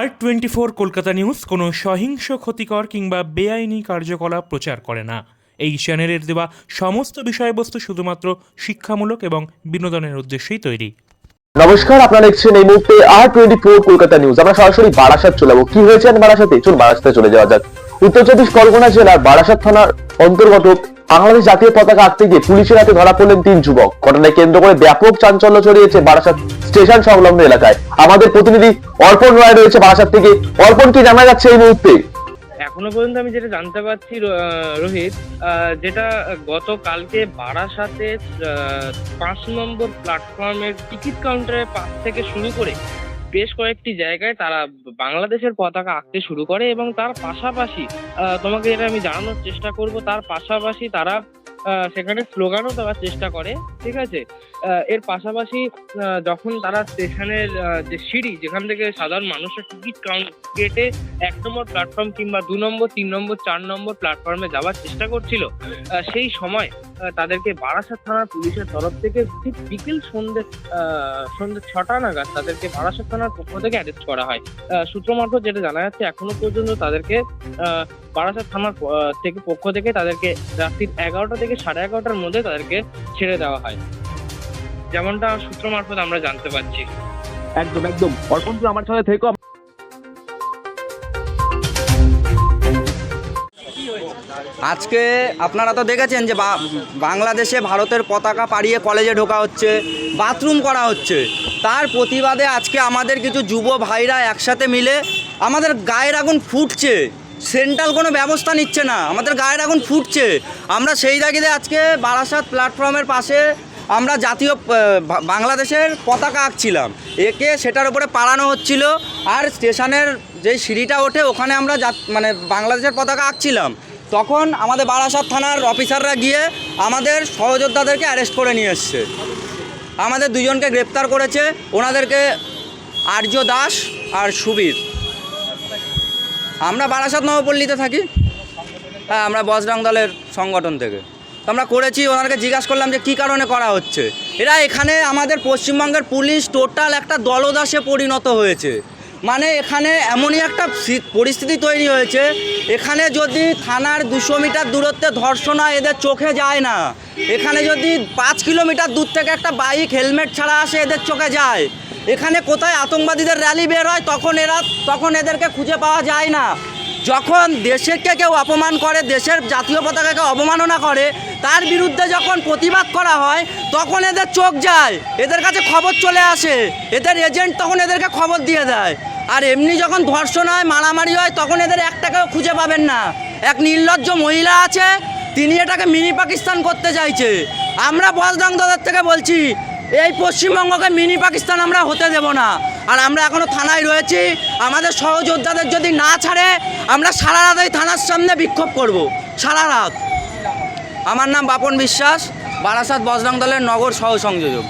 R24 Kolkata news কোনো সহিংস ক্ষতিকর কিংবা বেআইনি কার্যকলাপ প্রচার করে না। এই চ্যানেলের দেওয়া সমস্ত বিষয়বস্তু শুধুমাত্র শিক্ষামূলক এবং বিনোদনের উদ্দেশ্যেই তৈরি। নমস্কার, আপনারা দেখছেন এই মুহূর্তে R24 কলকাতা নিউজ। আমরা সরাসরি বারাসাত চলে যাবো। কি হয়েছে বারাসাতে? চলুন বারাসাতে চলে যাওয়া যাক। উত্তর চব্বিশ পরগনা জেলার বারাসাত থানার অন্তর্গত বাংলাদেশ জাতীয় পতাকা আঁকতে গিয়ে পুলিশের হাতে ধরা পড়লেন 3 যুবক। ঘটনায় কেন্দ্র করে ব্যাপক চাঞ্চল্য ছড়িয়েছে বারাসাত স্টেশন সংলগ্ন এলাকায়। আমাদের প্রতিনিধি অর্পণ রায় রয়েছে বারাসাত থেকে। অর্পণ, কি জানা যাচ্ছে এই মুহূর্তে? এখনো পর্যন্ত আমি যেটা জানতে পারছি রোহিত, যেটা গতকালকে বারাসাতে 5 নম্বর প্ল্যাটফর্মের টিকিট কাউন্টারের পাশ থেকে শুরু করে বেশ কয়েকটি জায়গায় তারা বাংলাদেশের পতাকা আঁকতে শুরু করে এবং তার পাশাপাশি তোমাকে যেটা আমি জানানোর চেষ্টা করব, তার পাশাপাশি তারা সেখানে স্লোগানও দেওয়ার চেষ্টা করে। ঠিক আছে, এর পাশাপাশি যখন তারা স্টেশনের যে সিঁড়ি, যেখান থেকে সাধারণ মানুষের টিকিট কেটে 1 নম্বর প্ল্যাটফর্ম কিংবা 2 নম্বর, 3 নম্বর, 4 নম্বর প্ল্যাটফর্মে যাওয়ার চেষ্টা করছিল, সেই সময় তাদেরকে বারাসাত থানার পুলিশের তরফ থেকে ঠিক বিকেল সন্ধ্যে 6টা নাগাদ তাদেরকে বারাসাত থানার পক্ষ থেকে অ্যারেস্ট করা হয়। সূত্র মারফত যেটা জানা যাচ্ছে, এখনো পর্যন্ত তাদেরকে বারাসাত থানার পক্ষ থেকে তাদেরকে রাত্রি 11টা থেকে 11:30টার মধ্যে তাদেরকে ছেড়ে দেওয়া হয়, যেমনটা সূত্র মারফত আমরা জানতে পারছি। একদম একদম অর্পণ, তুই আমার সাথে থেকো। আজকে আপনারা তো দেখেছেন যে বাংলাদেশে ভারতের পতাকা পাড়িয়ে কলেজে ঢোকা হচ্ছে, বাথরুম করা হচ্ছে। তার প্রতিবাদে আজকে আমাদের কিছু যুব ভাইরা একসাথে মিলে আমাদের গায়ের আগুন ফুটছে, সেন্ট্রাল কোনো ব্যবস্থা নিচ্ছে না, আমাদের গায়ের আগুন ফুটছে। আমরা সেই জায়গাতে আজকে বারাসাত প্ল্যাটফর্মের পাশে আমরা জাতীয় বাংলাদেশের পতাকা আঁকছিলাম, একে সেটার উপরে পাড়ানো হচ্ছিল। আর স্টেশনের যে সিঁড়িটা ওঠে ওখানে আমরা মানে বাংলাদেশের পতাকা আঁকছিলাম। তখন আমাদের বারাসাত থানার অফিসাররা গিয়ে আমাদের সহযোদ্ধাদেরকে অ্যারেস্ট করে নিয়ে এসছে। আমাদের 2 জনকে গ্রেপ্তার করেছে, ওনাদেরকে আর্য দাস আর সুবীর। আমরা বারাসাত নবপল্লীতে থাকি। হ্যাঁ, আমরা বজরং দলের সংগঠন থেকে তো আমরা করেছি। ওনাদেরকে জিজ্ঞাসা করলাম যে কী কারণে করা হচ্ছে। এরা এখানে আমাদের পশ্চিমবঙ্গের পুলিশ টোটাল একটা দলদাসে পরিণত হয়েছে। মানে এখানে এমনই একটা পরিস্থিতি তৈরি হয়েছে, এখানে যদি থানার 200 মিটার দূরত্বে ধর্ষণ হয় এদের চোখে যায় না। এখানে যদি 5 কিলোমিটার দূর থেকে একটা বাইক হেলমেট ছাড়া আসে এদের চোখে যায়। এখানে কোথায় আতঙ্কবাদীদের র্যালি বের হয় তখন এদেরকে খুঁজে পাওয়া যায় না। যখন দেশকে কেউ অপমান করে, দেশের জাতীয় পতাকাকে অবমাননা করে, তার বিরুদ্ধে যখন প্রতিবাদ করা হয় তখন এদের চোখ যায়, এদের কাছে খবর চলে আসে, এদের এজেন্ট তখন এদেরকে খবর দিয়ে দেয়। আর এমনি যখন ধর্ষণ হয়, মারামারি হয়, তখন এদের একটাকেও খুঁজে পাবেন না। এক নির্লজ্জ মহিলা আছে, তিনি এটাকে মিনি পাকিস্তান করতে চাইছে। আমরা বজরং দলের থেকে বলছি, এই পশ্চিমবঙ্গকে মিনি পাকিস্তান আমরা হতে দেব না। আর আমরা এখনও থানায় রয়েছি, আমাদের সহযোদ্ধাদের যদি না ছাড়ে আমরা সারা রাত এই থানার সামনে বিক্ষোভ করব, সারা রাত। আমার নাম বাপন বিশ্বাস, বারাসাত বজরং দলের নগর সহ সংযোজক।